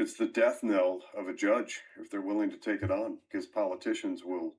It's the death knell of a judge if they're willing to take it on, because politicians will.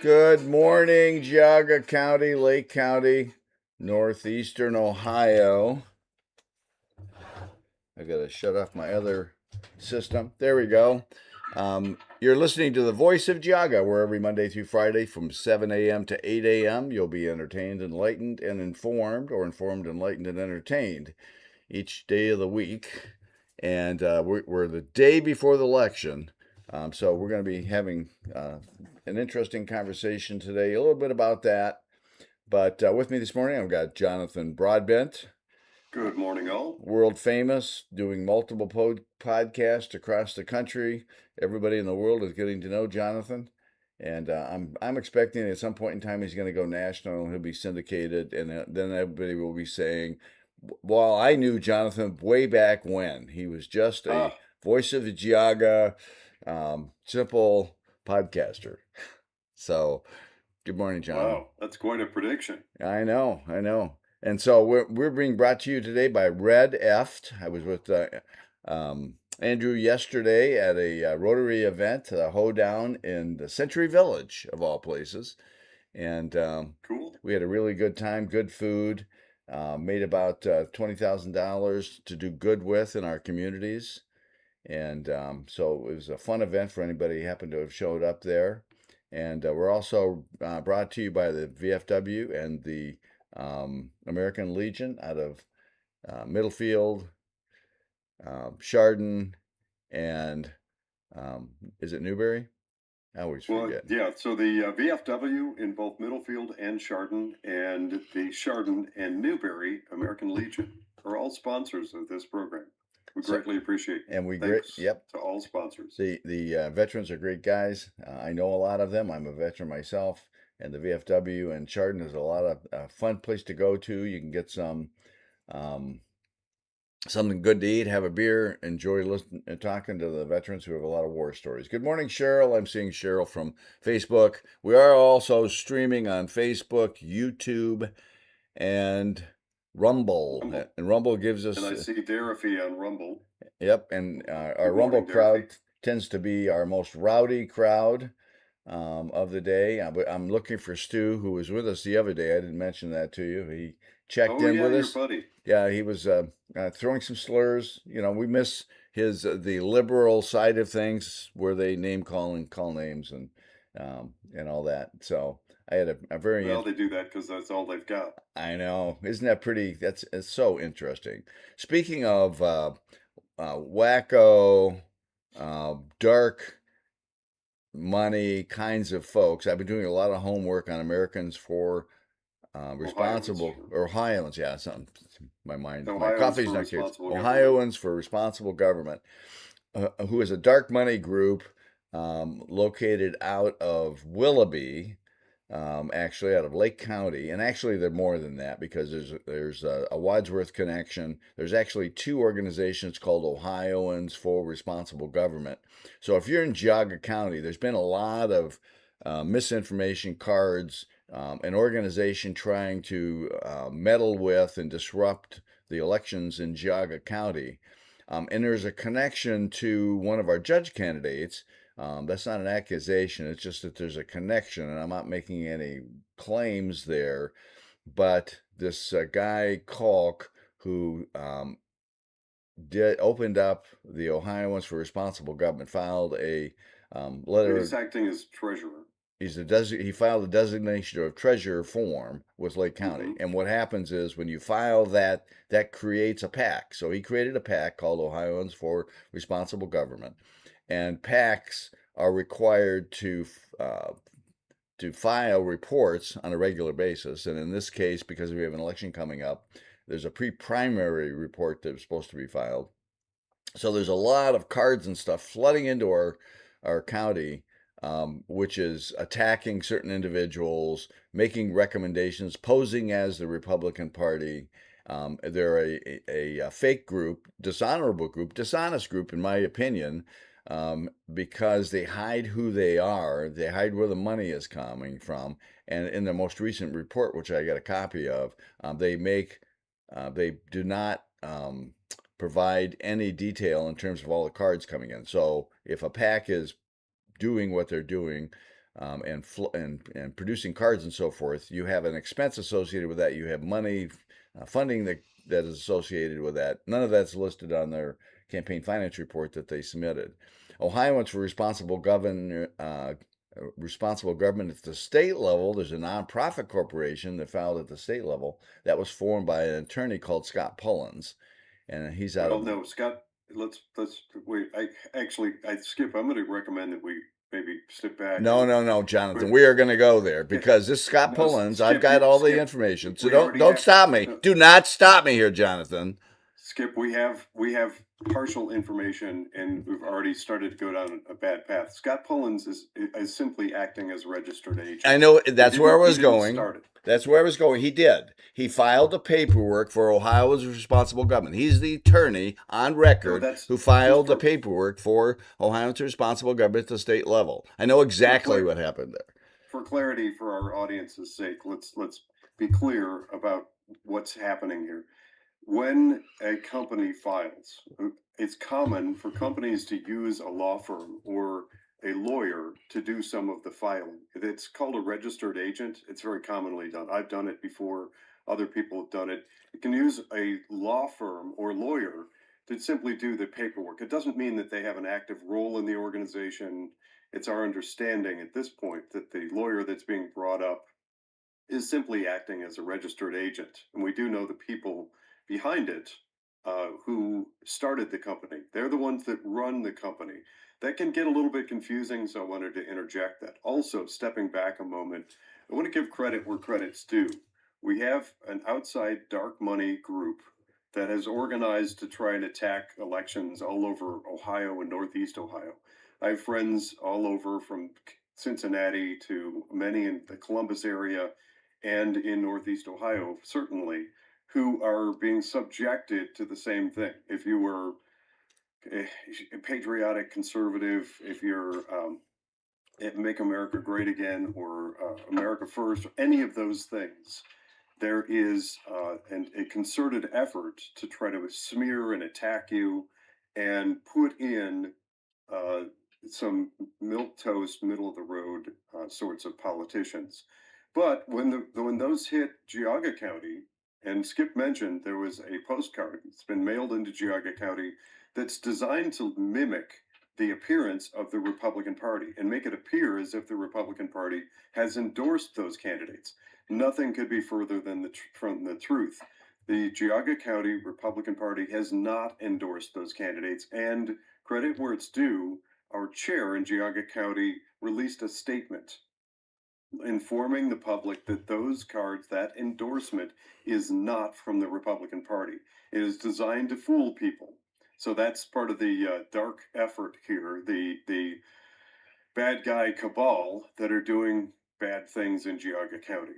Good morning, Geauga County, Lake County, northeastern Ohio. I gotta shut off my other system. There we go. You're listening to the Voice of Geauga, where every Monday through Friday from 7 a.m. to 8 a.m. you'll be entertained, enlightened, and informed, or informed, enlightened, and entertained each day of the week. And we're the day before the election. So we're going to be having an interesting conversation today, a little bit about that. But with me this morning, I've got Jonathan Broadbent, Good morning, all. world famous, doing multiple podcasts across the country. Everybody in the world is getting to know Jonathan. And I'm expecting at some point in time he's going to go national and he'll be syndicated, and then everybody will be saying, "Well, I knew Jonathan way back when he was just a Ah, voice of the Geauga, simple podcaster." So, good morning, Jonathan. wow, that's quite a prediction. I know. And so we're being brought to you today by Red Eft. I was with Andrew yesterday at a Rotary event, a hoedown in the Century Village of all places, and Cool. we had a really good time, good food. Made about $20,000 to do good with in our communities, and so it was a fun event for anybody who happened to have showed up there. And we're also brought to you by the VFW and the American Legion out of Middlefield, Chardon, and is it Newberry? I always Well, forget. yeah, so the VFW in both Middlefield and Chardon, and the Chardon and Newberry American Legion are all sponsors of this program. We So, greatly appreciate. and we great. Thanks Yep. to all sponsors. The veterans are great guys. I know a lot of them. I'm a veteran myself, and the VFW and Chardon is a lot of fun place to go to. You can get um, something good to eat, have a beer, enjoy listening and talking to the veterans who have a lot of war stories. Good morning, Cheryl. I'm seeing Cheryl from Facebook. We are also streaming on Facebook, YouTube, and Rumble. Rumble. And Rumble gives And us, I see Dorothy on Rumble. yep, and our Good Rumble morning, Dorothy. crowd tends to be our most rowdy crowd of the day. I'm looking for Stu, who was with us the other day. I didn't mention that to you. He checked Oh, in yeah, with your us. buddy. Yeah, he was throwing some slurs. You know, we miss his the liberal side of things where they name call and call names and all that. So I had a very Well, they do that because that's all they've got. I know, isn't that pretty? That's it's so interesting. Speaking of wacko, dark money kinds of folks, I've been doing a lot of homework on Americans for Ohioans, responsible, or Ohioans, yeah, something. My Ohioans coffee's for not good. responsible government. Ohioans for Responsible Government, who is a dark money group located out of Willoughby, actually out of Lake County, and actually they're more than that because there's a Wadsworth connection. There's actually two organizations called Ohioans for Responsible Government. So if you're in Geauga County, there's been a lot of misinformation cards, an organization trying to meddle with and disrupt the elections in Geauga County. And there's a connection to one of our judge candidates. That's not an accusation. It's just that there's a connection, and I'm not making any claims there. But this guy Kalk, who opened up the Ohioans for Responsible Government, filed a He's letter. acting as treasurer. He filed a designation of treasurer form with Lake County. Hmm. And what happens is when you file that, that creates a PAC. So he created a PAC called Ohioans for Responsible Government. And PACs are required to file reports on a regular basis. And in this case, because we have an election coming up, there's a pre-primary report that's supposed to be filed. So there's a lot of cards and stuff flooding into our county, which is attacking certain individuals, making recommendations, posing as the Republican Party. They're a fake group, dishonest group, in my opinion, because they hide who they are, they hide where the money is coming from, and in the most recent report, which I got a copy of, they do not. Provide any detail in terms of all the cards coming in. So if a pack is doing what they're doing, and producing cards and so forth, you have an expense associated with that. You have money, funding that is associated with that. None of that's listed on their campaign finance report that they submitted. Ohioans for Responsible Government at the state level. There's a nonprofit corporation that filed at the state level that was formed by an attorney called Scott Pullins, and he's out Well, of. no, Scott. Let's wait. I Skip. I'm going to recommend that we maybe step back No, and no, no, Jonathan. but We are going to go there because this Scott no, Pullins. I've Skip. got You all the Skip. information. So We don't already don't have. stop me. No, Do not stop me here, Jonathan. Skip. We have partial information, and we've already started to go down a bad path. Scott Pullins is simply acting as a registered I agent. know He that's where I didn't. He was didn't going. start it. That's where I was going. He did. He filed the paperwork for Ohio's Responsible Government. He's the attorney on No, record that's who just filed the paperwork for Ohio's Responsible Government at the state level. I know for exactly clear what happened there. for clarity for our audience's sake. Let's be clear about what's happening here. When a company files, it's common for companies to use a law firm or a lawyer to do some of the filing. It's called a registered agent. It's very commonly done. I've done it before. Other people have done it. You can use a law firm or lawyer to simply do the paperwork. It doesn't mean that they have an active role in the organization. It's our understanding at this point that the lawyer that's being brought up is simply acting as a registered agent. And we do know the people behind it who started the company. They're the ones that run the company. That can get a little bit confusing, so I wanted to interject that. Also, stepping back a moment, I want to give credit where credit's due. We have an outside dark money group that has organized to try and attack elections all over Ohio and Northeast Ohio. I have friends all over from Cincinnati to many in the Columbus area and in Northeast Ohio, certainly, who are being subjected to the same thing. If you were a patriotic conservative, if you're Make America Great Again or America First, or any of those things, there is a concerted effort to try to smear and attack you and put in uh, some milk toast, middle of the road sorts of politicians. But when those hit Geauga County, and Skip mentioned there was a postcard that's been mailed into Geauga County that's designed to mimic the appearance of the Republican Party and make it appear as if the Republican Party has endorsed those candidates. Nothing could be further from the truth. The Geauga County Republican Party has not endorsed those candidates, and credit where it's due, our chair in Geauga County released a statement informing the public that those cards, that endorsement, is not from the Republican Party. It is designed to fool people. So that's part of the dark effort here, the bad guy cabal that are doing bad things in Geauga County.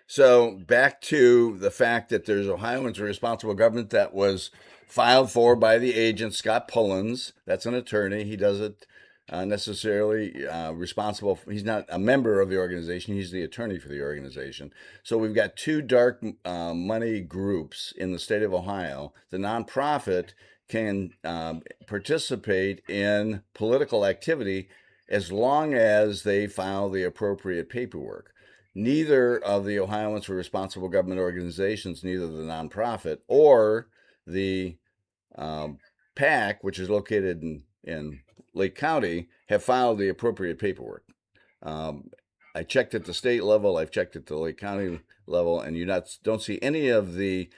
So back to the fact that there's Ohioans responsible government that was filed for by the agent Scott Pullins. That's an attorney. He doesn't necessarily responsible. He's not a member of the organization. He's the attorney for the organization. So we've got two dark money groups in the state of Ohio. The nonprofit can participate in political activity as long as they file the appropriate paperwork. Neither of the Ohioans for Responsible Government organizations, neither the nonprofit or the um, PAC, which is located in Lake County, have filed the appropriate paperwork. Um, I checked at the state level, I've checked at the Lake County level, and don't see any of the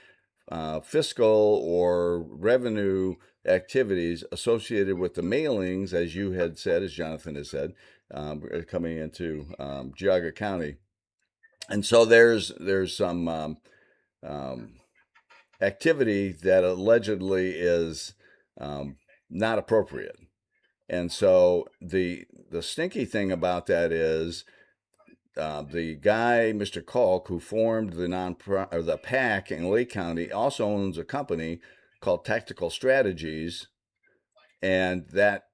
fiscal or revenue activities associated with the mailings, as you had said, as Jonathan has said, coming into Geauga County. And so there's some um, activity that allegedly is not appropriate. And so the stinky thing about that is the guy, Mr. Kalk, who formed the PAC in Lake County, also owns a company called Tactical Strategies, and that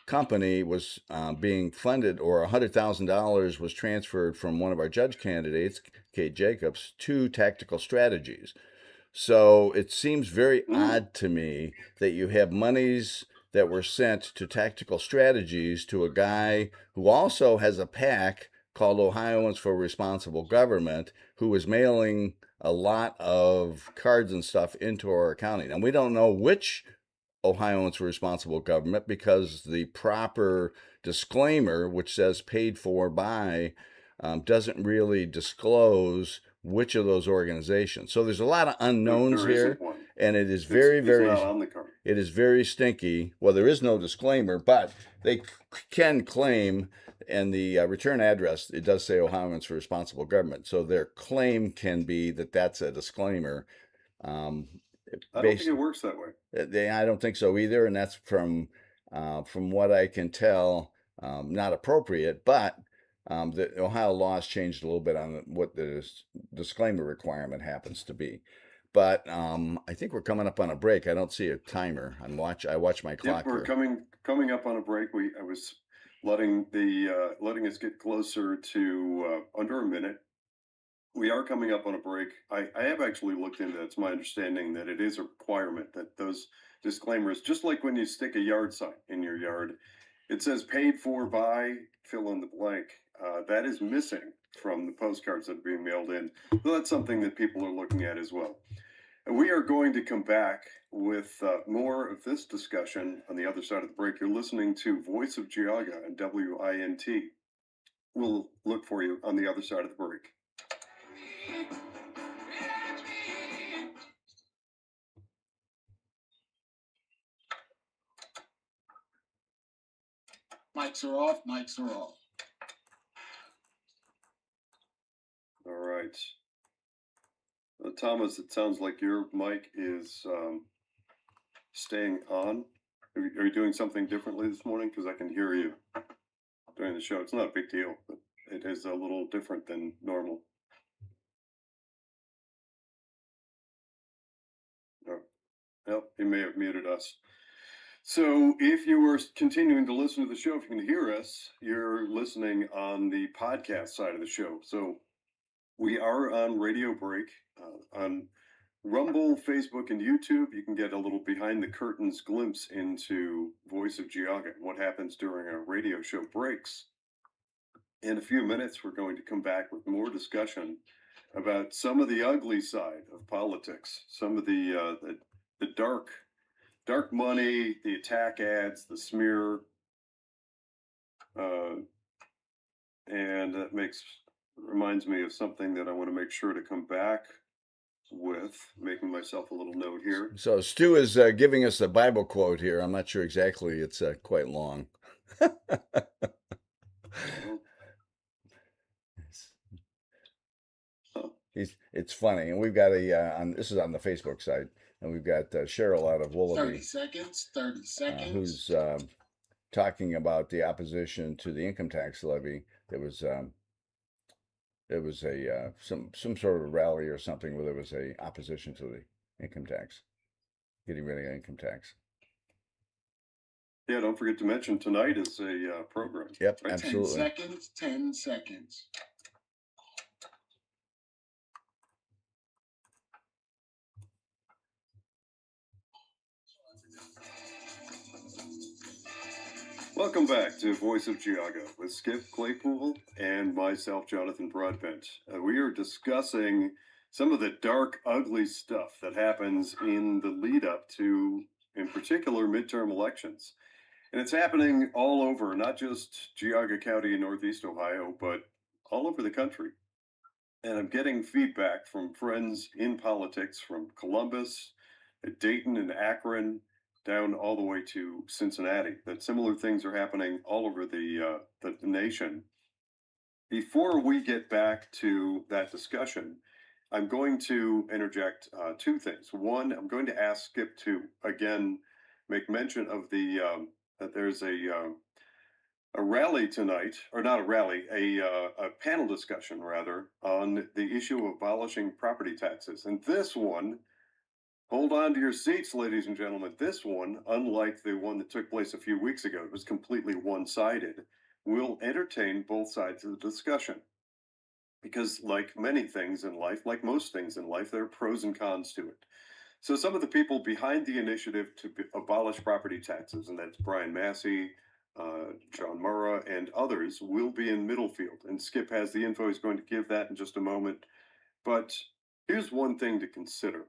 company was being funded, or $100,000 was transferred from one of our judge candidates, Kate Jacobs, to Tactical Strategies. So it seems very Mm. odd to me that you have monies that were sent to Tactical Strategies to a guy who also has a PAC called Ohioans for Responsible Government, who was mailing a lot of cards and stuff into our county. And we don't know which Ohioans for Responsible Government because the proper disclaimer, which says paid for by, doesn't really disclose which of those organizations. So there's a lot of unknowns There isn't here, one. and it is It's very, it's not very, on the card. it is very stinky. Well, there is no disclaimer, but they can claim, and the return address, it does say Ohioans for Responsible Government. So their claim can be that that's a disclaimer. Um, I don't think based it works that way. I don't think so either, and that's from what I can tell, not appropriate. But the Ohio laws changed a little bit on what the disclaimer requirement happens to be. But I think we're coming up on a break. I don't see a timer. I watch my Yep, clock we're here. coming up on a break. I was letting us get closer to under a minute. We are coming up on a break. I have actually looked into it. It's my understanding that it is a requirement that those disclaimers, just like when you stick a yard sign in your yard, it says paid for by fill in the blank. That is missing from the postcards that are being mailed in. So that's something that people are looking at as well. And we are going to come back with more of this discussion on the other side of the break. You're listening to Voice of Geauga and WINT. We'll look for you on the other side of the break. Mics are off. Mics are off. All right. Thomas, it sounds like your mic is staying on. Are you doing something differently this morning? Because I can hear you during the show. It's not a big deal, but it is a little different than normal. Oh, well, you may have muted us. So if you were continuing to listen to the show, if you can hear us, you're listening on the podcast side of the show. So we are on Radio Break on Rumble, Facebook, and YouTube. You can get a little behind the curtains glimpse into Voice of Geauga and what happens during our radio show breaks. In a few minutes, we're going to come back with more discussion about some of the ugly side of politics, some of the dark money, the attack ads, the smear, uh, and that reminds me of something that I want to make sure to come back with. Making myself a little note here. So Stu is giving us a Bible quote here. I'm not sure exactly. It's quite long. It's funny, and we've got this is on the Facebook side, and we've got Cheryl out of 30 Willoughby, seconds, 30 seconds. who's talking about the opposition to the income tax levy. There was a some sort of rally or something where there was a opposition to the income tax, getting rid of income tax. Yeah, don't forget to mention tonight is a program. Yep, right? 10 absolutely. seconds, 10 seconds. Welcome back to Voice of Geauga with Skip Claypool and myself, Jonathan Broadbent. We are discussing some of the dark, ugly stuff that happens in the lead up to, in particular, midterm elections. And it's happening all over, not just Geauga County in Northeast Ohio, but all over the country. And I'm getting feedback from friends in politics from Columbus, Dayton, and Akron, down all the way to Cincinnati, that similar things are happening all over the nation. Before we get back to that discussion, I'm going to interject two things. One, I'm going to ask Skip to again make mention of that there's a rally tonight, or not a rally, a panel discussion rather, on the issue of abolishing property taxes. And this one, hold on to your seats, ladies and gentlemen. This one, unlike the one that took place a few weeks ago, it was completely one sided, will entertain both sides of the discussion. Because, like many things in life, like most things in life, there are pros and cons to it. So some of the people behind the initiative to abolish property taxes, and that's Brian Massey, John Murrah, and others, will be in Middlefield. And Skip has the info. He's going to give that in just a moment. But here's one thing to consider.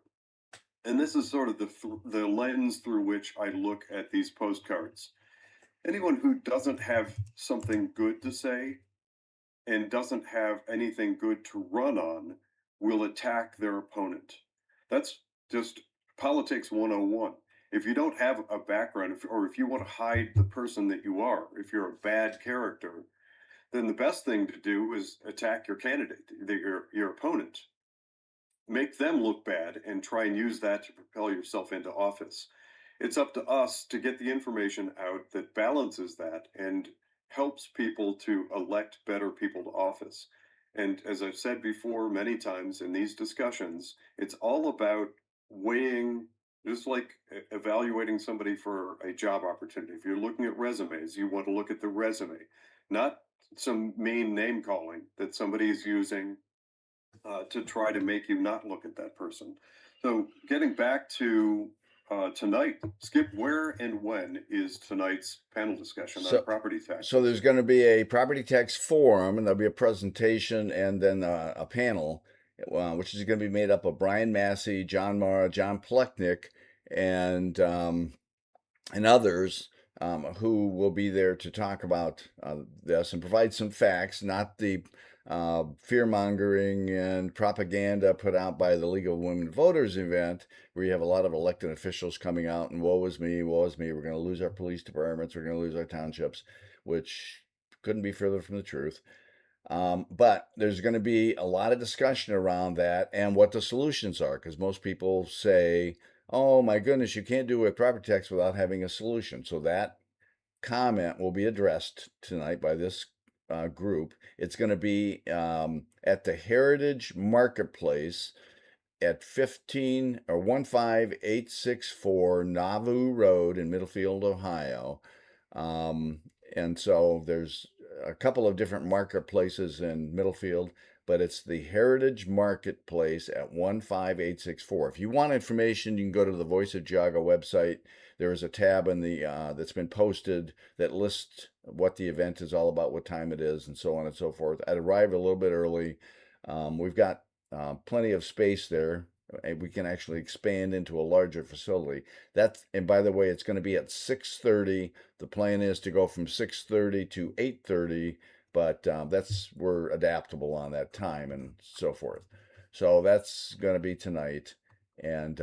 And this is sort of the lens through which I look at these postcards. Anyone who doesn't have something good to say and doesn't have anything good to run on will attack their opponent. That's just politics 101. If you don't have a background, or if you want to hide the person that you are, if you're a bad character, then the best thing to do is attack your candidate, your opponent. Make them look bad and try and use that to propel yourself into office. It's up to us to get the information out that balances that and helps people to elect better people to office. And as I've said before many times in these discussions, it's all about weighing, just like evaluating somebody for a job opportunity. If you're looking at resumes, you want to look at the resume, not some mean name calling that somebody is using to try to make you not look at that person. So, getting back to tonight, Skip, where and when is tonight's panel discussion on property taxes? So there's going to be a property tax forum, and there'll be a presentation and then a panel, which is going to be made up of Brian Massey, John Mara, John Plechnick, and others who will be there to talk about this and provide some facts, not the fear mongering and propaganda put out by the League of Women Voters event, where you have a lot of elected officials coming out and woe is me, we're going to lose our police departments, we're going to lose our townships, which couldn't be further from the truth. But there's going to be a lot of discussion around that and what the solutions are, because most people say, oh my goodness, you can't do a property tax without having a solution. So that comment will be addressed tonight by this group. It's going to be at the Heritage Marketplace at 15864 Nauvoo Road in Middlefield, Ohio. And so there's a couple of different marketplaces in Middlefield, but it's the Heritage Marketplace at 15864. If you want information, you can go to the Voice of Geauga website. There is a tab in the that's been posted that lists what the event is all about, what time it is, and so on and so forth. I'd arrive a little bit early. We've got plenty of space there. We can actually expand into a larger facility. And by the way, it's going to be at 6:30. The plan is to go from 6:30 to 8:30, but we're adaptable on that time and so forth. So that's going to be tonight, and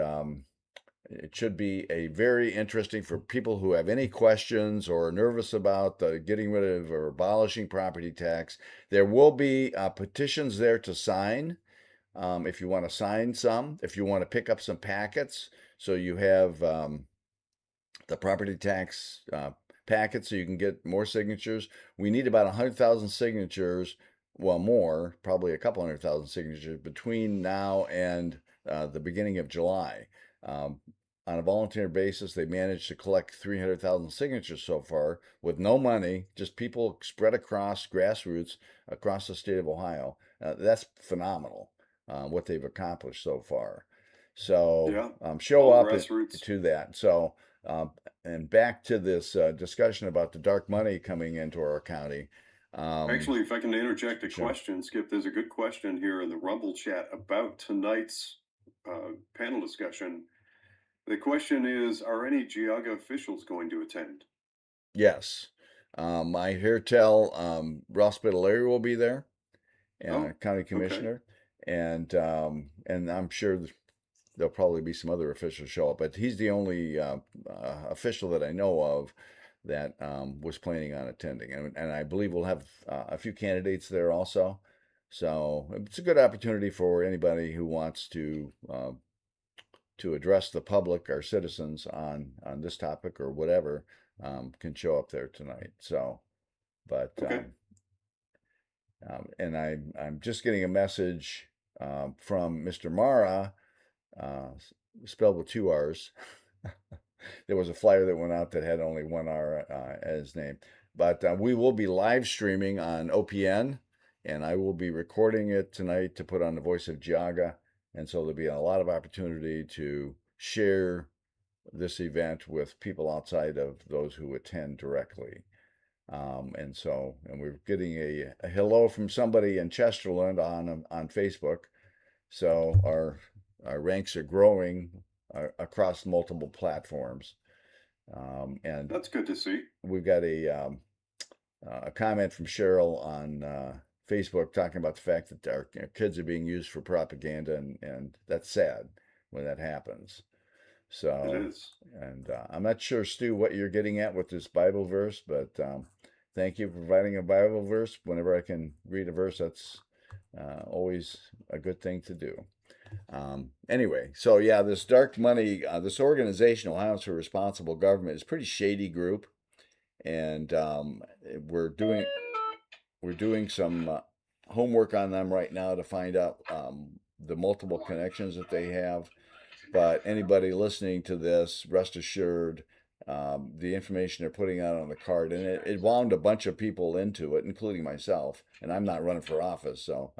it should be a very interesting for people who have any questions or are nervous about getting rid of or abolishing property tax. There will be petitions there to sign. if you want to sign some, if you want to pick up some packets, so you have the property tax packet so you can get more signatures. We need about 100,000 signatures, well, more, probably a couple 100,000 signatures between now and the beginning of July. Um, on a volunteer basis, they managed to collect 300,000 signatures so far with no money, just people spread across grassroots across the state of Ohio. That's phenomenal what they've accomplished so far. So Yeah, show all up grassroots. to that. So and back to this discussion about the dark money coming into our county. Um, Actually, if I can interject a sure. question, Skip, there's a good question here in the Rumble chat about tonight's panel discussion. The question is, are any Geauga officials going to attend? Yes. I hear tell Ross Spitaleri will be there, Oh, county okay. commissioner, and I'm sure there'll probably be some other officials show up, but he's the only official that I know of that was planning on attending, and I believe we'll have a few candidates there also. So it's a good opportunity for anybody who wants to address the public, our citizens, on this topic or whatever, can show up there tonight. So, but Okay. and I'm just getting a message from Mr. Mara, uh, spelled with two R's. There was a flyer that went out that had only one R as his name. But we will be live streaming on OPN, and I will be recording it tonight to put on the Voice of Geauga. And so there'll be a lot of opportunity to share this event with people outside of those who attend directly. And we're getting a hello from somebody in Chesterland on Facebook. So our ranks are growing across multiple platforms. And That's good to see. we've got a comment from Cheryl on Facebook talking about the fact that our kids are being used for propaganda, and that's sad when that happens. It So, is. and I'm not sure, Stu, what you're getting at with this Bible verse, but thank you for providing a Bible verse. Whenever I can read a verse, that's always a good thing to do. Anyway, so yeah, this dark money, this organization, Alliance for Responsible Government, is a pretty shady group, and we're doing we're doing some homework on them right now to find out the multiple connections that they have. But anybody listening to this, rest assured, the information they're putting out on the card, and it wound a bunch of people into it, including myself. And I'm not running for office, so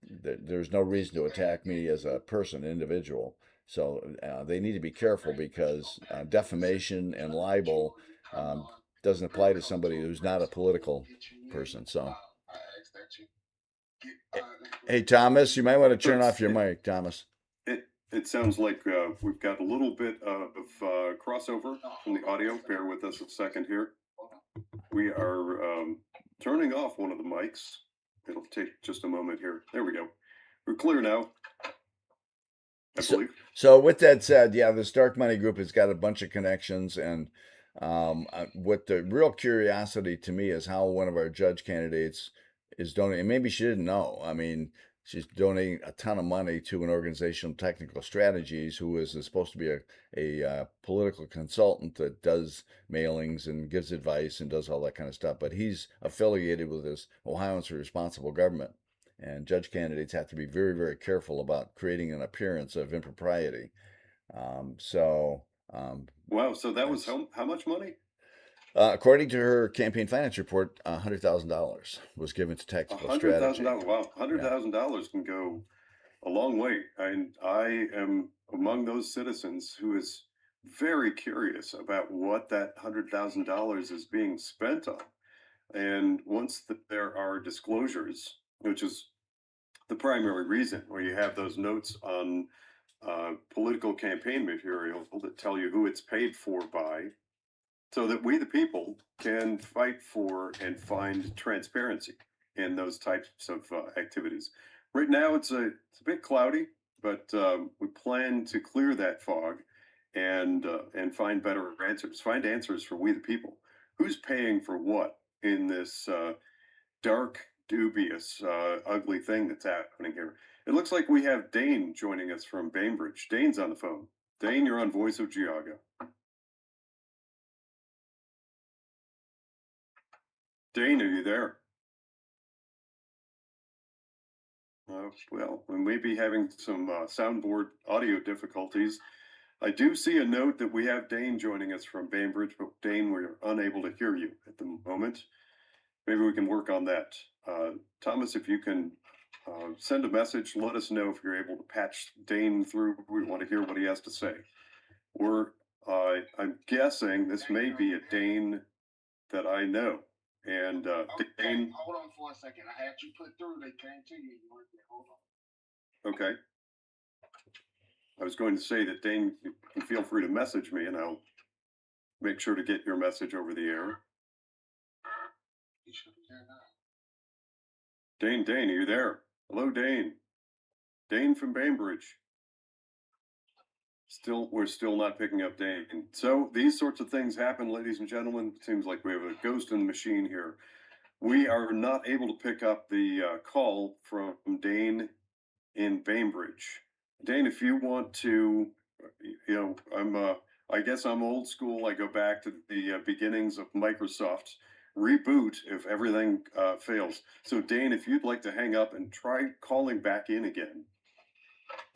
there's no reason to attack me as a person, individual. So they need to be careful because defamation and libel doesn't apply to somebody who's not a political person. So, hey, Thomas, you might want to So turn off your mic, Thomas. it sounds like we've got a little bit of crossover from the audio. Bear with us a second here. We are turning off one of the mics. It'll take just a moment here. There we go. We're clear now, I So, believe. so with that said, yeah, this dark money group has got a bunch of connections, and what the real curiosity to me is how one of our judge candidates is donating. Maybe she didn't know. I mean, she's donating a ton of money to an organization, Technical Strategies, who is supposed to be a political consultant that does mailings and gives advice and does all that kind of stuff. But he's affiliated with this Ohioans for Responsible Government. And judge candidates have to be very, very careful about creating an appearance of impropriety. So Wow. So that was it's how much money? according to her campaign finance report, $100,000 was given to A tactical hundred thousand strategy. dollars. Wow, Yeah. $100,000 can go a long way. And I am among those citizens who is very curious about what that $100,000 is being spent on. And once there are disclosures, which is the primary reason, where you have those notes on political campaign material that tell you who it's paid for by, so that we, the people, can fight for and find transparency in those types of activities. Right now, it's a bit cloudy, but we plan to clear that fog and find better answers. Find answers for we, the people. Who's paying for what in this dark dubious, ugly thing that's happening here. It looks like we have Dane joining us from Bainbridge. Dane's on the phone. Dane, you're on Voice of Geauga. Dane, are you there? Well, we may be having some soundboard audio difficulties. I do see a note that we have Dane joining us from Bainbridge, but Dane, we're unable to hear you at the moment. Maybe we can work on that. Thomas, if you can send a message, let us know if you're able to patch Dane through. We want to hear what he has to say. Or I'm guessing this may be a Dane that I know. And Okay, Dane, hold on for a second. I had you put through. They came to you. You weren't there. Hold on. okay. I was going to say that Dane, you can feel free to message me and I'll make sure to get your message over the air. You should be there now. Dane, are you there? Hello, Dane. Dane from Bainbridge. We're still not picking up Dane. So these sorts of things happen, ladies and gentlemen. It seems like we have a ghost in the machine here. We are not able to pick up the call from Dane in Bainbridge. Dane, if you want to, I guess I'm old school. I go back to the beginnings of Microsoft reboot if everything fails. So Dane, if you'd like to hang up and try calling back in again,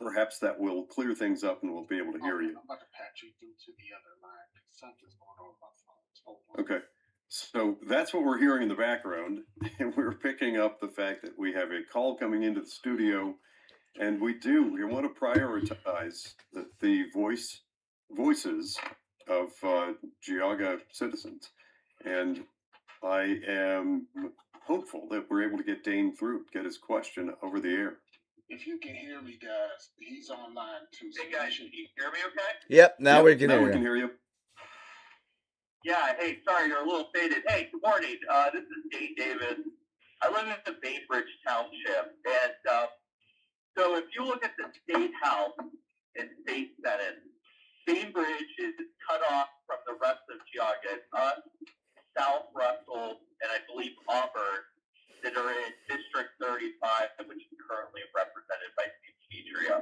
perhaps that will clear things up and we'll be able to hear you. I'm about to patch you through to the other line. Something's going on with my phone. Hold on. Okay. So that's what we're hearing in the background. And we're picking up the fact that we have a call coming into the studio. And we want to prioritize the voices of Geauga citizens. And I am hopeful that we're able to get Dane through, get his question over the air. If you can hear me, guys, he's online too. So Hey guys, can you hear me okay? Yep, now we can now hear we you. can hear you. Yeah, hey, sorry, you're a little faded. Hey, good morning. This is Dane Davis. I live in the Bainbridge Township. And so if you look at the State House and State Senate, Bainbridge is cut off from the rest of Geauga. It's us, South Russell, and I believe Auburn that are in District 35, which is currently represented by Steve Petria,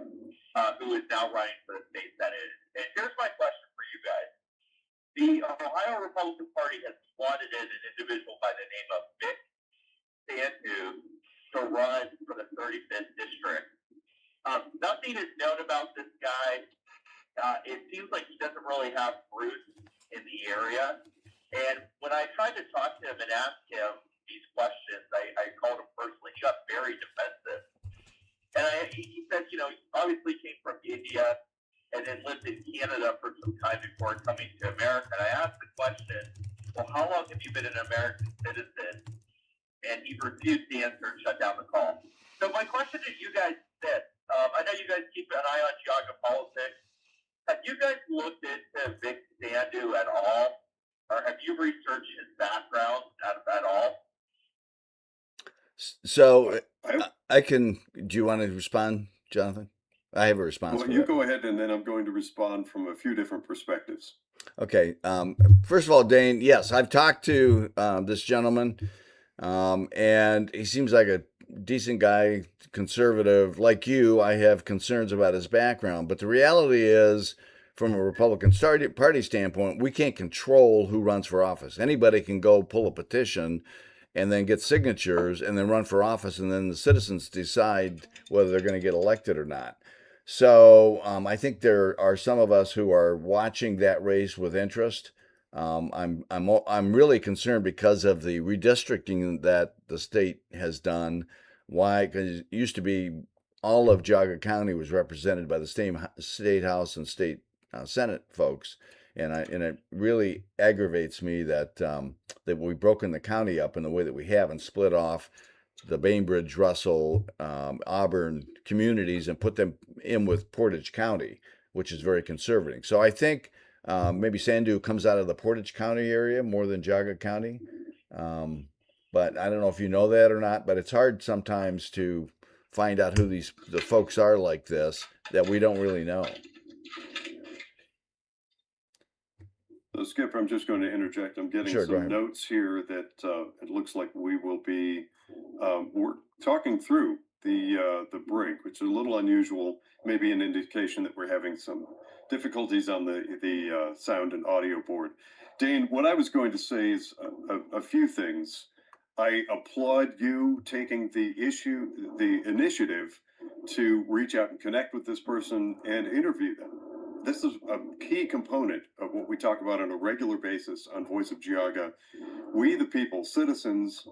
who is now running for the State Senate. And here's my question for you guys. The Ohio Republican Party has slotted in an individual by the name of Vic Sandu to run for the 35th district. Nothing is known about this guy. It seems like he doesn't really have roots in the area. And when I tried to talk to him and ask him these questions, I called him personally. He got very defensive. And he said, he obviously came from India and then lived in Canada for some time before coming to America. And I asked the question, well, how long have you been an American citizen? And he refused to answer and shut down the call. So my question to you guys is this. I know you guys keep an eye on Geauga politics. Have you guys looked into Vic Sandu at all? Or have you researched his background at all? So I can. Do you want to respond, Jonathan? I have a response. Well, you go ahead, and then I'm going to respond from a few different perspectives. Okay. First of all, Dane, yes, I've talked to this gentleman, and he seems like a decent guy, conservative. Like you, I have concerns about his background. But the reality is, from a Republican Party standpoint, we can't control who runs for office. Anybody can go pull a petition and then get signatures and then run for office, and then the citizens decide whether they're going to get elected or not. So I think there are some of us who are watching that race with interest. I'm really concerned because of the redistricting that the state has done. Why? Because it used to be all of Geauga County was represented by the state house and state senate folks, and it really aggravates me that that we've broken the county up in the way that we have and split off the Bainbridge, Russell, Auburn communities and put them in with Portage County, which is very conservative. So I think maybe Sandu comes out of the Portage County area more than Geauga County. But I don't know if you know that or not, but it's hard sometimes to find out who the folks are like this that we don't really know. Skip, I'm just going to interject. I'm getting Sure, go some ahead. notes here that it looks like we will be we're talking through the break, which is a little unusual. Maybe an indication that we're having some difficulties on the sound and audio board. Dane, what I was going to say is a few things. I applaud you taking the initiative to reach out and connect with this person and interview them. This is a key component of what we talk about on a regular basis on Voice of Geauga. We, the people, citizens,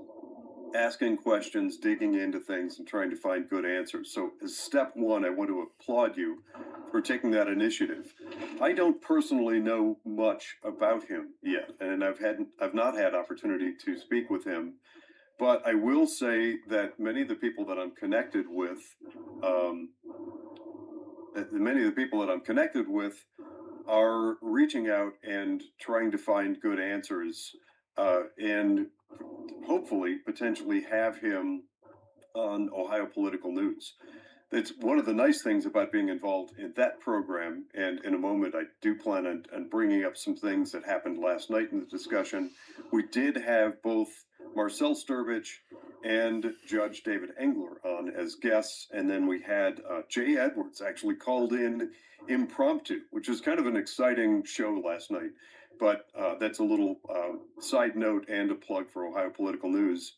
asking questions, digging into things, and trying to find good answers. So, as step one, I want to applaud you for taking that initiative. I don't personally know much about him yet, and I've not had opportunity to speak with him. But I will say that many of the people that I'm connected with, um, are reaching out and trying to find good answers, and hopefully potentially have him on Ohio Political News. It's one of the nice things about being involved in that program. And in a moment, I do plan on bringing up some things that happened last night in the discussion. We did have both Marcel Sturbich and Judge David Engler on as guests. And then we had Jay Edwards actually called in impromptu, which is kind of an exciting show last night. But that's a little side note and a plug for Ohio Political News.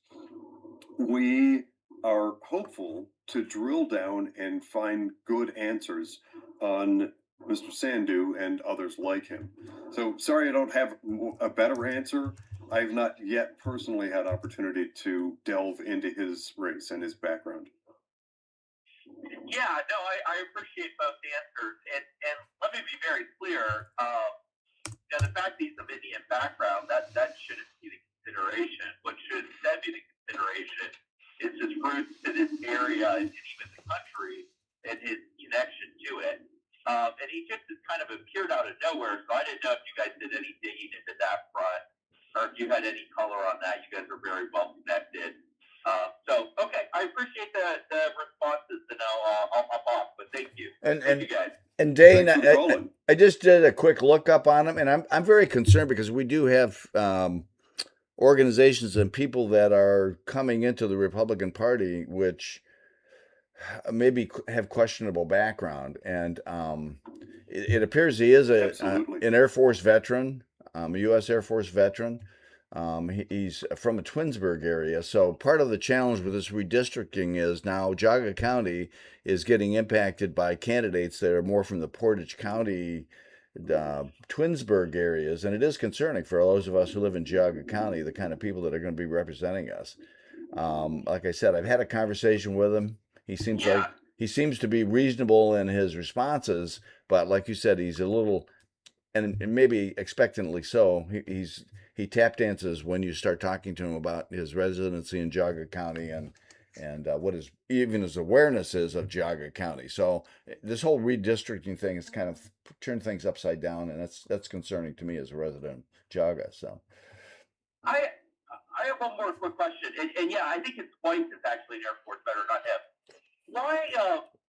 We are hopeful to drill down and find good answers on Mr. Sandu and others like him. So sorry I don't have a better answer. I've not yet personally had opportunity to delve into his race and his background. Yeah, no, I appreciate both answers, and let me be very clear. The fact that he's of Indian background, that shouldn't be the consideration. What should instead be the consideration is his roots to this area and even the country and his connection to it. And he just has kind of appeared out of nowhere. So I didn't know if you guys did any digging into that front, or if you had any color on that. You guys are very well connected. So okay, I appreciate the responses, and I'll hop off. But thank you, thank you guys. And Dane, Thanks for calling. I just did a quick look up on him, and I'm very concerned because we do have organizations and people that are coming into the Republican Party which maybe have questionable background, and it appears he is Absolutely. an Air Force veteran, a U.S. Air Force veteran. He's from the Twinsburg area. So part of the challenge with this redistricting is now Geauga County is getting impacted by candidates that are more from the Portage County, Twinsburg areas. And it is concerning for those of us who live in Geauga County, the kind of people that are going to be representing us. Like I said, I've had a conversation with him. He seems to be reasonable in his responses, but like you said, he's a little, and maybe expectantly so. He tap dances when you start talking to him about his residency in Geauga County and what his awareness is of Geauga County. So this whole redistricting thing has kind of turned things upside down, and that's concerning to me as a resident of Geauga. So I have one more quick question, and yeah, I think his wife is actually an Air Force veteran, not him. Why,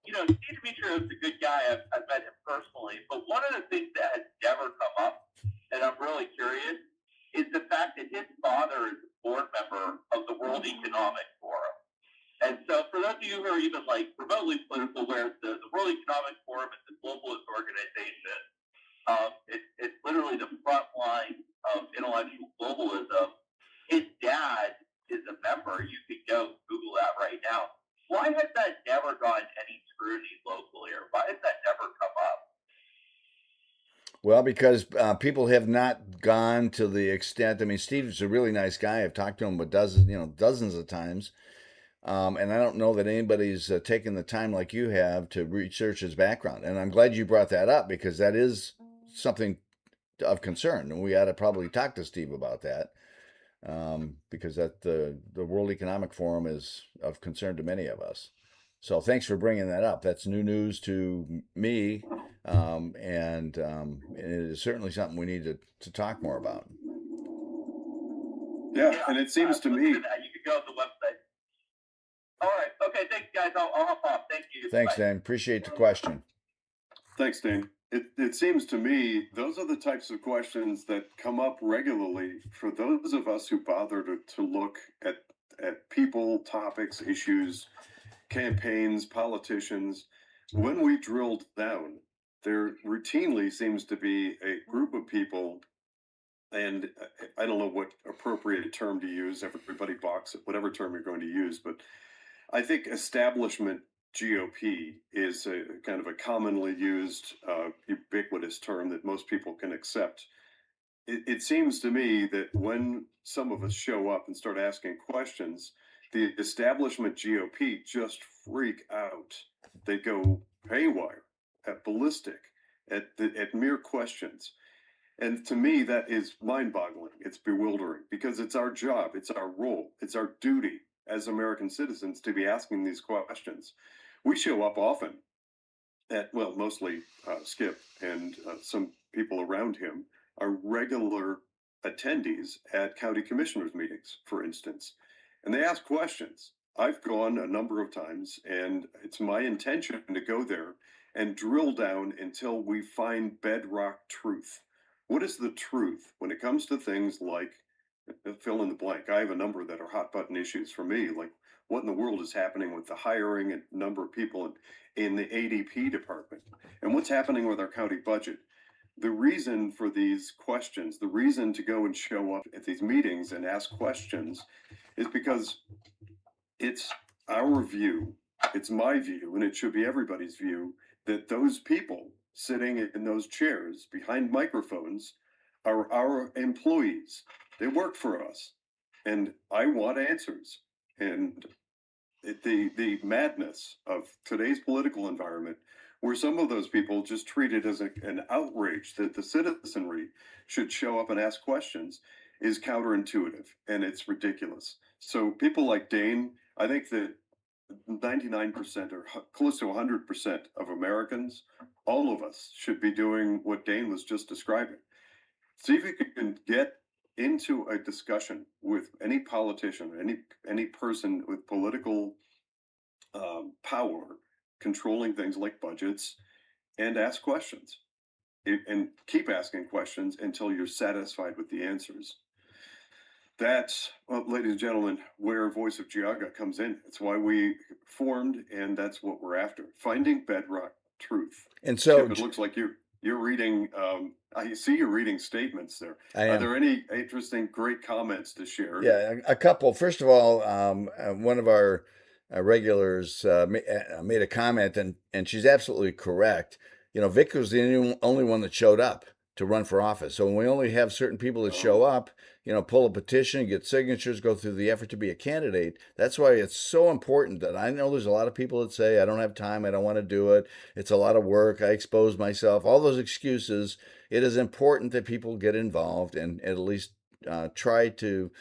Steve Demetriou is a good guy. I've met him personally, but one of the things that has never come up, and I'm really curious, is the fact that his father is a board member of the World Economic Forum. And so for those of you who are even like remotely political, where the World Economic Forum is a globalist organization, it's literally the front line of intellectual globalism. His dad is a member. You could go Google that right now. Why has that never gotten any scrutiny locally, or why has that never come up? well, because people have not gone to the extent. I mean, Steve's a really nice guy. I've talked to him dozens of times. And I don't know that anybody's taken the time like you have to research his background. And I'm glad you brought that up because that is something of concern. And we ought to probably talk to Steve about that because the World Economic Forum is of concern to many of us. So thanks for bringing that up. That's new news to me. And it is certainly something we need to talk more about. Yeah, and it seems to me. You could go to the website. All right. Okay. Thanks, guys. I'll hop off. Thank you. Thanks, Bye. Dan. Appreciate the question. Thanks, Dane. It seems to me those are the types of questions that come up regularly for those of us who bother to look at people, topics, issues, campaigns, politicians. When we drilled down, there routinely seems to be a group of people, and I don't know what appropriate term to use. Everybody balks at whatever term you're going to use, but I think establishment GOP is a kind of a commonly used, ubiquitous term that most people can accept. It seems to me that when some of us show up and start asking questions, the establishment GOP just freak out. They go haywire, at ballistic, at mere questions. And to me, that is mind boggling. It's bewildering because it's our job, it's our role, it's our duty as American citizens to be asking these questions. We show up often at, well, mostly Skip and some people around him are regular attendees at county commissioners meetings, for instance, and they ask questions. I've gone a number of times, and it's my intention to go there and drill down until we find bedrock truth. What is the truth when it comes to things like fill in the blank? I have a number that are hot button issues for me, like what in the world is happening with the hiring and number of people in the ADP department, and what's happening with our county budget. The reason for these questions, the reason to go and show up at these meetings and ask questions is because it's our view, it's my view, and it should be everybody's view that those people sitting in those chairs behind microphones are our employees. They work for us, and I want answers. And the madness of today's political environment, where some of those people just treat it as an outrage that the citizenry should show up and ask questions, is counterintuitive and it's ridiculous. So people like Dane, I think that 99% or close to 100% of Americans, all of us should be doing what Dane was just describing. See if you can get into a discussion with any politician, any person with political power, controlling things like budgets, and ask questions. And keep asking questions until you're satisfied with the answers. That's, well, ladies and gentlemen, where Voice of Geauga comes in. It's why we formed, and that's what we're after: finding bedrock truth. And so, Chip, it looks like you're reading. I see you're reading statements there. I Are am. there any interesting, great comments to share? Yeah, a couple. First of all, one of our regulars made a comment, and she's absolutely correct. You know, Vic was the only one that showed up to run for office. So when we only have certain people that show Oh, up, you know, pull a petition, get signatures, go through the effort to be a candidate. That's why it's so important that I know there's a lot of people that say, I don't have time, I don't want to do it. It's a lot of work, I expose myself, all those excuses. It is important that people get involved and at least try to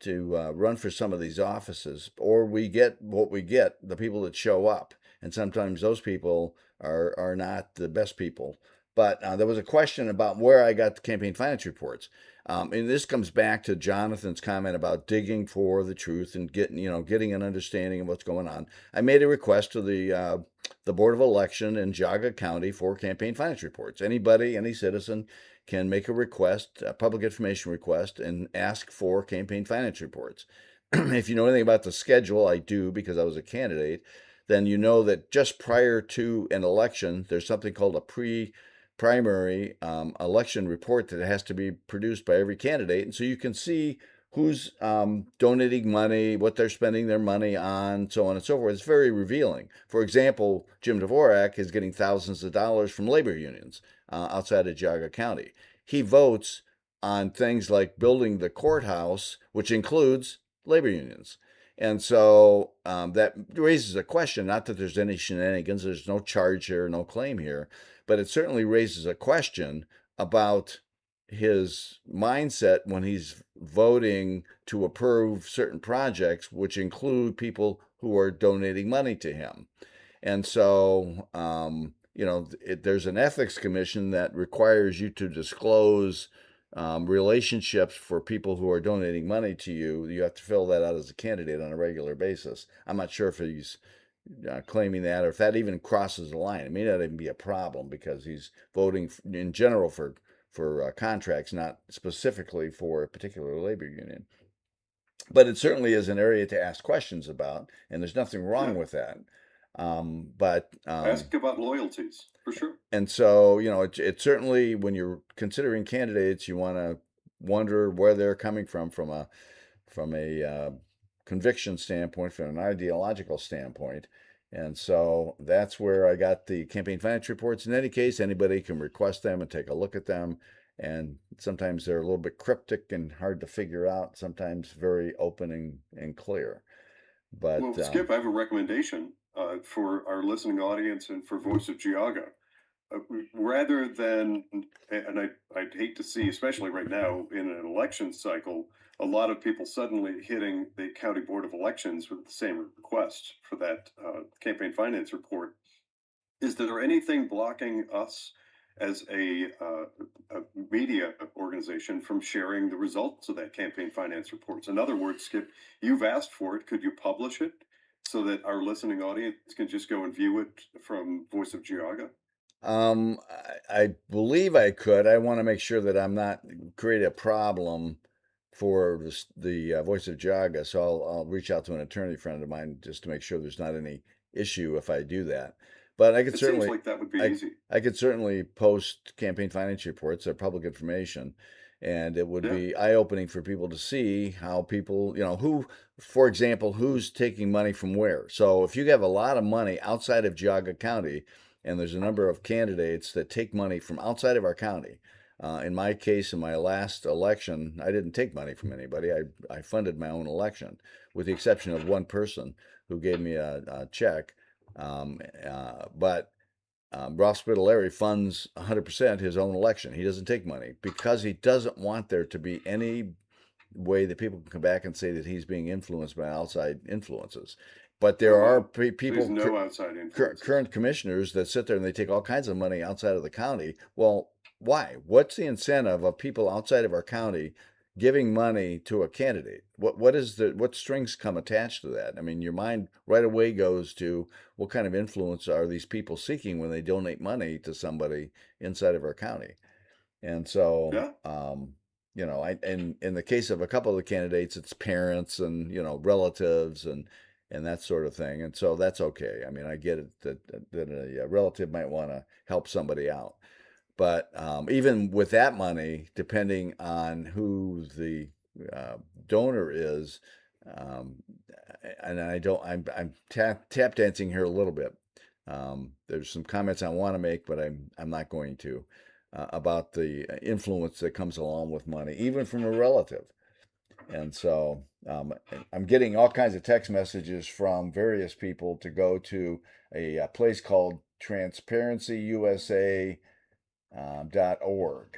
run for some of these offices, or we get what we get, the people that show up. And sometimes those people are not the best people. But there was a question about where I got the campaign finance reports. And this comes back to Jonathan's comment about digging for the truth and getting an understanding of what's going on. I made a request to the Board of Election in Geauga County for campaign finance reports. Anybody, any citizen can make a request, a public information request, and ask for campaign finance reports. If you know anything about the schedule, I do because I was a candidate, then you know that just prior to an election, there's something called a primary election report that has to be produced by every candidate. And so you can see who's donating money, what they're spending their money on, so on and so forth. It's very revealing. For example, Jim Dvorak is getting thousands of dollars from labor unions outside of Geauga County. He votes on things like building the courthouse, which includes labor unions. And so that raises a question, not that there's any shenanigans, there's no charge here, no claim here, but it certainly raises a question about his mindset when he's voting to approve certain projects, which include people who are donating money to him. And so, there's an ethics commission that requires you to disclose relationships for people who are donating money to you. You have to fill that out as a candidate on a regular basis. I'm not sure if he's claiming that, or if that even crosses the line, it may not even be a problem because he's voting in general for contracts, not specifically for a particular labor union. But it certainly is an area to ask questions about, and there's nothing wrong Yeah. with that. But Ask about loyalties for sure. and so, it certainly, when you're considering candidates, you want to wonder where they're coming from a conviction standpoint, from an ideological standpoint. And so that's where I got the campaign finance reports. In any case, anybody can request them and take a look at them. And sometimes they're a little bit cryptic and hard to figure out, sometimes very open and clear. But Well, Skip, I have a recommendation for our listening audience and for Voice of Geauga. Rather than, and I'd hate to see, especially right now in an election cycle, a lot of people suddenly hitting the County Board of Elections with the same request for that campaign finance report. Is there anything blocking us as a media organization from sharing the results of that campaign finance reports? In other words, Skip, you've asked for it. Could you publish it so that our listening audience can just go and view it from Voice of Geauga? I believe I could. I want to make sure that I'm not create a problem for the Voice of Jaga, so I'll reach out to an attorney friend of mine just to make sure there's not any issue if I do that. But I could It seems certainly, like that would be I easy. I could certainly post campaign finance reports. They're public information, and it would Yeah. be eye-opening for people to see how people, who, for example, who's taking money from where. So if you have a lot of money outside of Geauga County, and there's a number of candidates that take money from outside of our county. In my case, in my last election, I didn't take money from anybody. I funded my own election, with the exception of one person who gave me a check. But Ross Spitaleri funds 100% his own election. He doesn't take money because he doesn't want there to be any way that people can come back and say that he's being influenced by outside influences. But there Oh, are wow. So there's people, no outside influences. current commissioners that sit there and they take all kinds of money outside of the county. Well, why? What's the incentive of people outside of our county giving money to a candidate? What strings come attached to that? I mean, your mind right away goes to what kind of influence are these people seeking when they donate money to somebody inside of our county? And so, Yeah. in the case of a couple of the candidates, it's parents and relatives and that sort of thing. And so that's okay. I mean, I get it that a relative might want to help somebody out, but even with that money, depending on who the uh, donor is, um, and I'm tap dancing here a little bit. There's some comments I want to make, but I'm not going to, about the influence that comes along with money, even from a relative. And so I'm getting all kinds of text messages from various people to go to a place called transparencyusa.org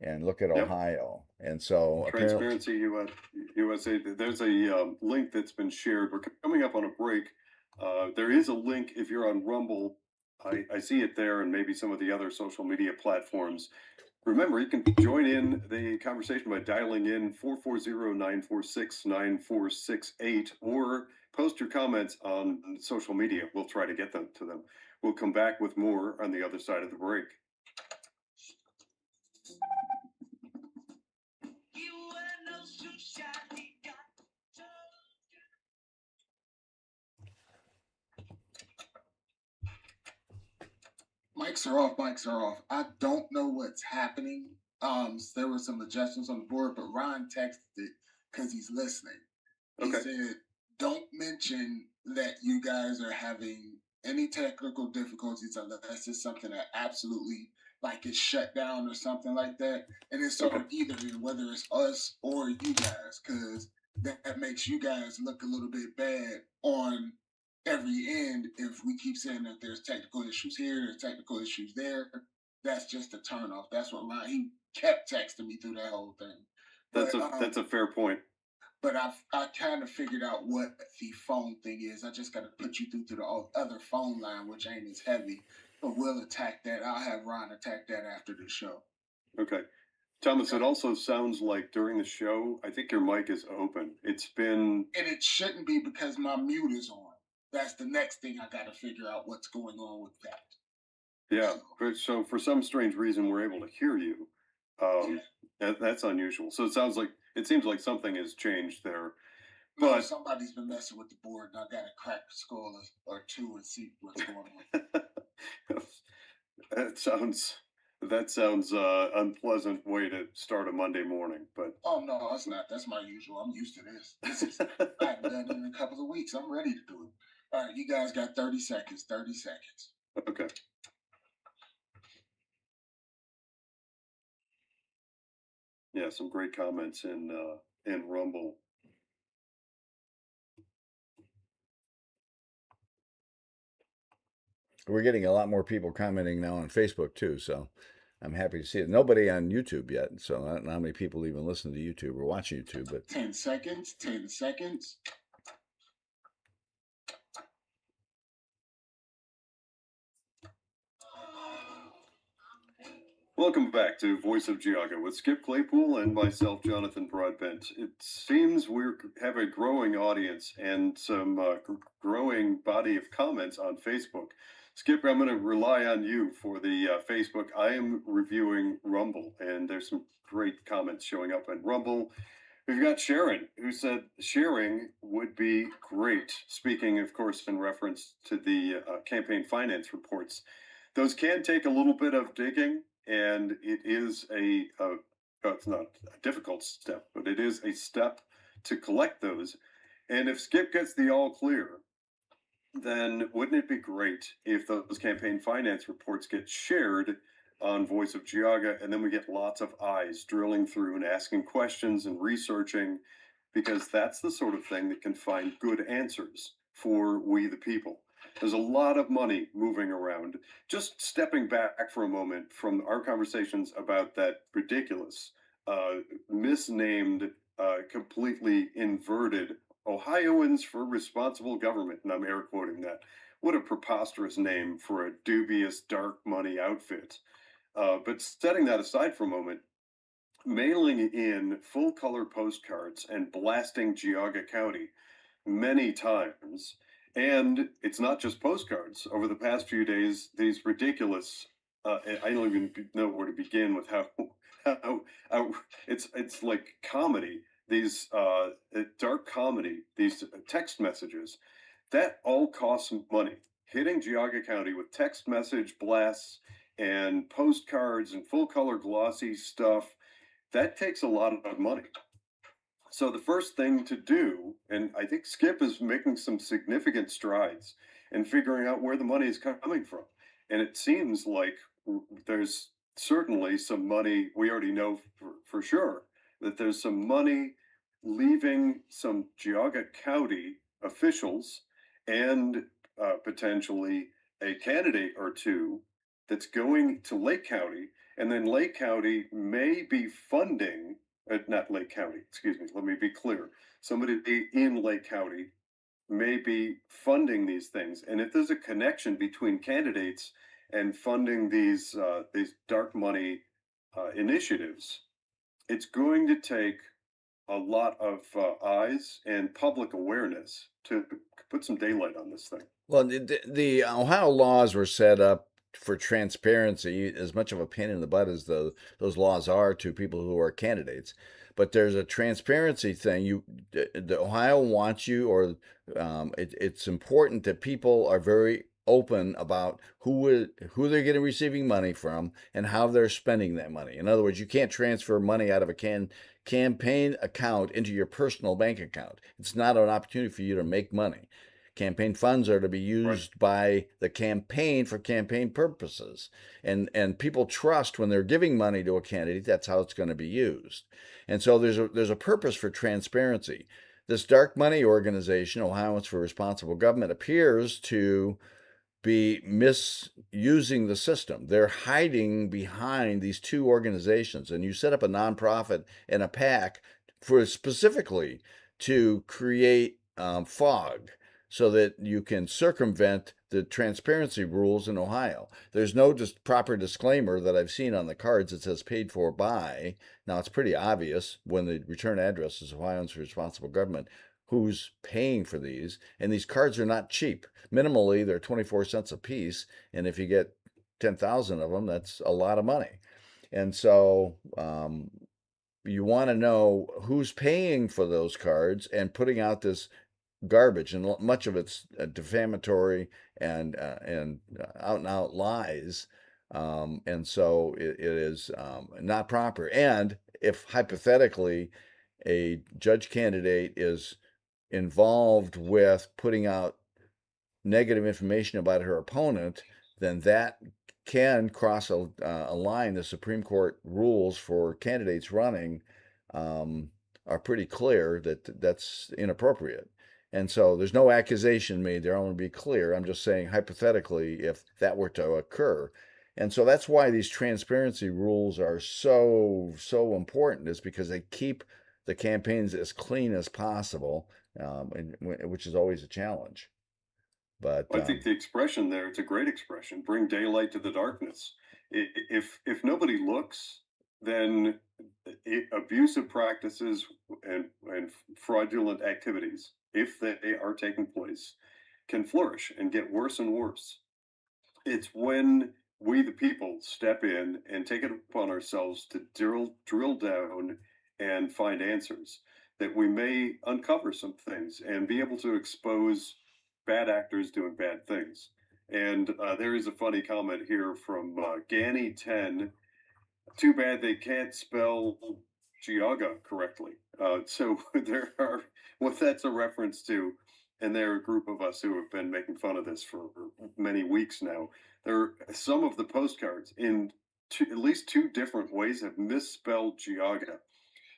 and look at Yep. Ohio. And so apparently, Transparency USA. There's a link that's been shared. We're coming up on a break. There is a link if you're on Rumble. I see it there, and maybe some of the other social media platforms. Remember, you can join in the conversation by dialing in 440-946-9468 or post your comments on social media. We'll try to get them to them. We'll come back with more on the other side of the break. Mics are off. Mics are off. I don't know what's happening. There were some adjustments on the board, but Ron texted because he's listening. He Okay. said, "Don't mention that you guys are having any technical difficulties unless it's something that absolutely like is shut down or something like that." And it's sort of either whether it's us or you guys, because that makes you guys look a little bit bad on every end if we keep saying that there's technical issues here, there's technical issues there. That's just a turnoff. That's what he kept texting me through that whole thing. That's But that's a fair point. but I kind of figured out what the phone thing is. I just got to put you through to the other phone line, which ain't as heavy. But we'll attack that. I'll have Ron attack that after the show. Okay. Thomas, it also sounds like during the show, I think your mic is open. It's been. And it shouldn't be because my mute is on. that's the next thing I got to figure out what's going on with that. Yeah. So for some strange reason, we're able to hear you. Yeah. That's unusual. So it seems like something has changed there. No, But somebody's been messing with the board, and I got to crack a skull or two and see what's going on. that sounds unpleasant way to start a Monday morning. But Oh no, it's not. That's my usual. I'm used to this. I haven't done it in a couple of weeks. I'm ready to do it. All right, you guys got 30 seconds. 30 seconds. okay. Yeah, some great comments in Rumble. We're getting a lot more people commenting now on Facebook too, so I'm happy to see it. Nobody on YouTube yet, so I don't know how many people even listen to YouTube or watch YouTube, but 10 seconds. 10 seconds. Welcome back to Voice of Geauga with Skip Claypool and myself, Jonathan Broadbent. It seems we have a growing audience and some growing body of comments on Facebook. Skip, I'm going to rely on you for the Facebook. I am reviewing Rumble, and there's some great comments showing up on Rumble. We've got Sharon, who said sharing would be great. Speaking, of course, in reference to the campaign finance reports. Those can take a little bit of digging, and it is it's not a difficult step, but it is a step to collect those. And if Skip gets the all clear, then wouldn't it be great if those campaign finance reports get shared on Voice of Geauga, and then we get lots of eyes drilling through and asking questions and researching, because that's the sort of thing that can find good answers for we the people. There's a lot of money moving around. Just stepping back for a moment from our conversations about that ridiculous, misnamed, completely inverted Ohioans for Responsible Government, and I'm air quoting that. What a preposterous name for a dubious dark money outfit. But setting that aside for a moment, mailing in full color postcards and blasting Geauga County many times. And it's not just postcards. Over the past few days, these ridiculous, I don't even know where to begin with how it's like comedy. These dark comedy, these text messages, that all costs money. Hitting Geauga County with text message blasts and postcards and full color glossy stuff, that takes a lot of money. So the first thing to do, and I think Skip is making some significant strides in figuring out where the money is coming from. And it seems like there's certainly some money, we already know for sure that there's some money leaving some Geauga County officials and potentially a candidate or two that's going to Lake County. And then Lake County may be funding not Lake County, excuse me, let me be clear. Somebody in Lake County may be funding these things. And if there's a connection between candidates and funding these dark money initiatives, it's going to take a lot of eyes and public awareness to put some daylight on this thing. well, the Ohio laws were set up for transparency, as much of a pain in the butt as those laws are to people who are candidates. But there's a transparency thing. The Ohio wants you, or it's important that people are very open about who they're getting receiving money from and how they're spending that money. In other words, you can't transfer money out of a campaign account into your personal bank account. It's not an opportunity for you to make money. Campaign funds are to be used by the campaign for campaign purposes. And people trust when they're giving money to a candidate, that's how it's going to be used. And so there's a purpose for transparency. This dark money organization, Ohioans for Responsible Government, appears to be misusing the system. They're hiding behind these two organizations. And you set up a nonprofit and a PAC for specifically to create fog, so that you can circumvent the transparency rules in Ohio. There's no proper disclaimer that I've seen on the cards that says paid for by. Now, it's pretty obvious when the return address is Ohioans for Responsible Government who's paying for these. And these cards are not cheap. Minimally, they're 24 cents a piece. And if you get 10,000 of them, that's a lot of money. And so you want to know who's paying for those cards and putting out this garbage, and much of it's defamatory and out and out lies. And so it is not proper. And if hypothetically a judge candidate is involved with putting out negative information about her opponent, then that can cross a line. The Supreme Court rules for candidates running are pretty clear that that's inappropriate. And so there's no accusation made there. I want to be clear. I'm just saying hypothetically, if that were to occur. And so that's why these transparency rules are so important, is because they keep the campaigns as clean as possible, which is always a challenge. But I think the expression there, it's a great expression, bring daylight to the darkness. If nobody looks, then abusive practices and fraudulent activities, if they are taking place, can flourish and get worse and worse. It's when we, the people, step in and take it upon ourselves to drill down and find answers, that we may uncover some things and be able to expose bad actors doing bad things. And there is a funny comment here from Ganny10. Too bad they can't spell Geauga correctly. So there are what that's a reference to, and there are a group of us who have been making fun of this for many weeks now. There are some of the postcards in at least two different ways have misspelled Geauga.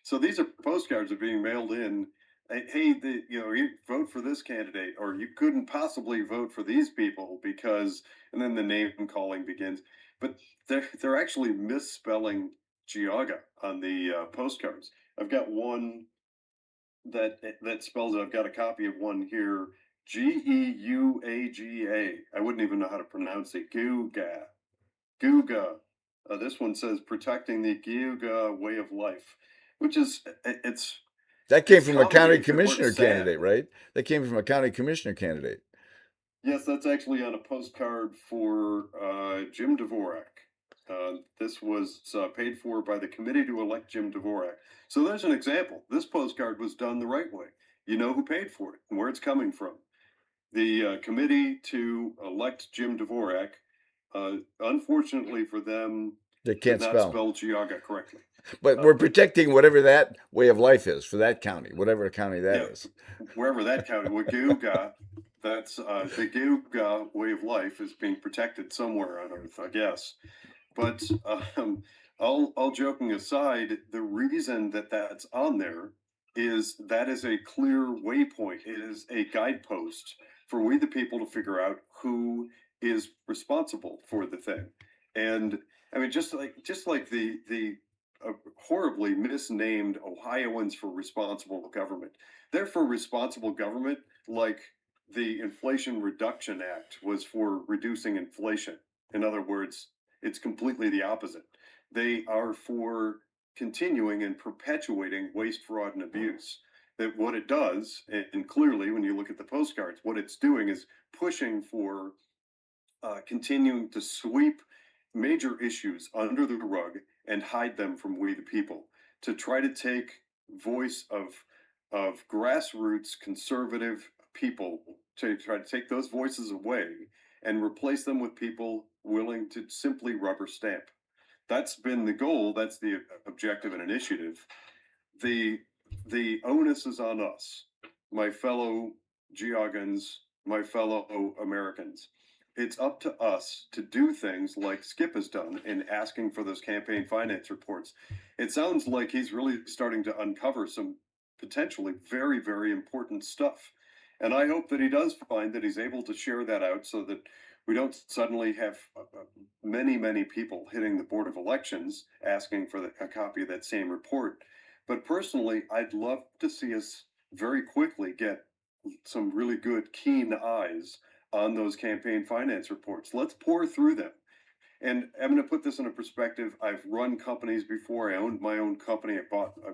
So these are postcards are being mailed in. Hey, you vote for this candidate, or you couldn't possibly vote for these people because, and then the name calling begins. But they're actually misspelling Geauga on the postcards. I've got one that spells it. I've got a copy of one here. Geuaga. I wouldn't even know how to pronounce it. Geauga. This one says protecting the Geauga way of life, which is that came it's from a county comedy if it weren't commissioner sad. candidate, right? That came from a county commissioner candidate. Yes, that's actually on a postcard for Jim Dvorak. This was paid for by the committee to elect Jim Dvorak. So there's an example. This postcard was done the right way. You know who paid for it and where it's coming from. The committee to elect Jim Dvorak, unfortunately for them, They did can't not spell. spell Geauga correctly. But we're protecting whatever that way of life is for that county, whatever county that is. Wherever that county, what Geauga, that's the Geauga way of life is being protected somewhere on Earth, I guess. But all joking aside, the reason that that's on there is that is a clear waypoint. It is a guidepost for we the people to figure out who is responsible for the thing. And I mean, just like the horribly misnamed Ohioans for responsible government, they're for responsible government like the Inflation Reduction Act was for reducing inflation. In other words, it's completely the opposite. They are for continuing and perpetuating waste, fraud, and abuse. That what it does, and clearly when you look at the postcards, what it's doing is pushing for continuing to sweep major issues under the rug and hide them from we the people, to try to take voice of grassroots conservative people, to try to take those voices away and replace them with people willing to simply rubber stamp. That's been the goal. That's the objective and initiative. The the onus is on us, my fellow Geogans, my fellow Americans. It's up to us to do things like Skip has done in asking for those campaign finance reports. It sounds like he's really starting to uncover some potentially very, very important stuff. And I hope that he does find that he's able to share that out so that we don't suddenly have many, many people hitting the Board of Elections asking for a copy of that same report. But personally, I'd love to see us very quickly get some really good, keen eyes on those campaign finance reports. Let's pour through them. And I'm going to put this in a perspective. I've run companies before. I owned my own company. I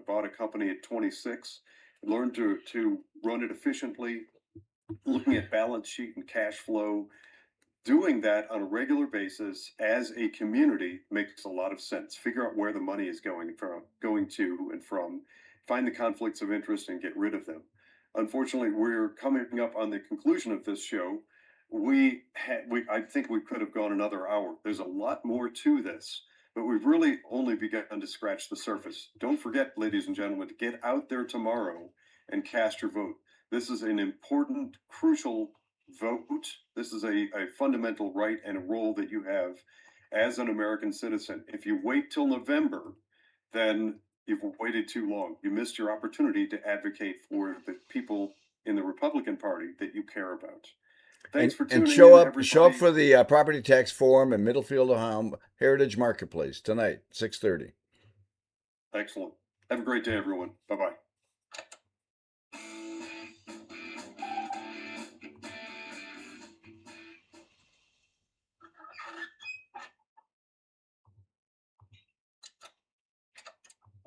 bought a company at 26. learn to run it efficiently, looking at balance sheet and cash flow. Doing that on a regular basis as a community makes a lot of sense. Figure out where the money is going to and from, find the conflicts of interest and get rid of them. Unfortunately, we're coming up on the conclusion of this show. I think we could have gone another hour. There's a lot more to this, but we've really only begun to scratch the surface. Don't forget, ladies and gentlemen, to get out there tomorrow and cast your vote. This is an important, crucial vote. This is a fundamental right and a role that you have as an American citizen. If you wait till November, then you've waited too long. You missed your opportunity to advocate for the people in the Republican Party that you care about. Thanks for And tuning show in, up show up everybody. for the property tax forum in Middlefield, Ohio, Heritage Marketplace tonight, 6:30. Excellent. Have a great day, everyone. Bye bye.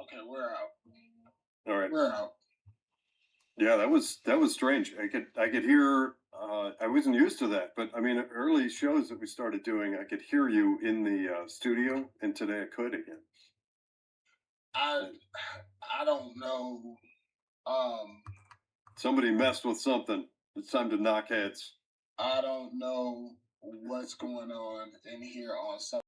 Okay, we're out. All right. We're out. Yeah, that was strange. I could hear. I wasn't used to that, but I mean, early shows that we started doing, I could hear you in the studio, and today I could again. I don't know. Somebody messed with something. It's time to knock heads. I don't know what's going on in here on some.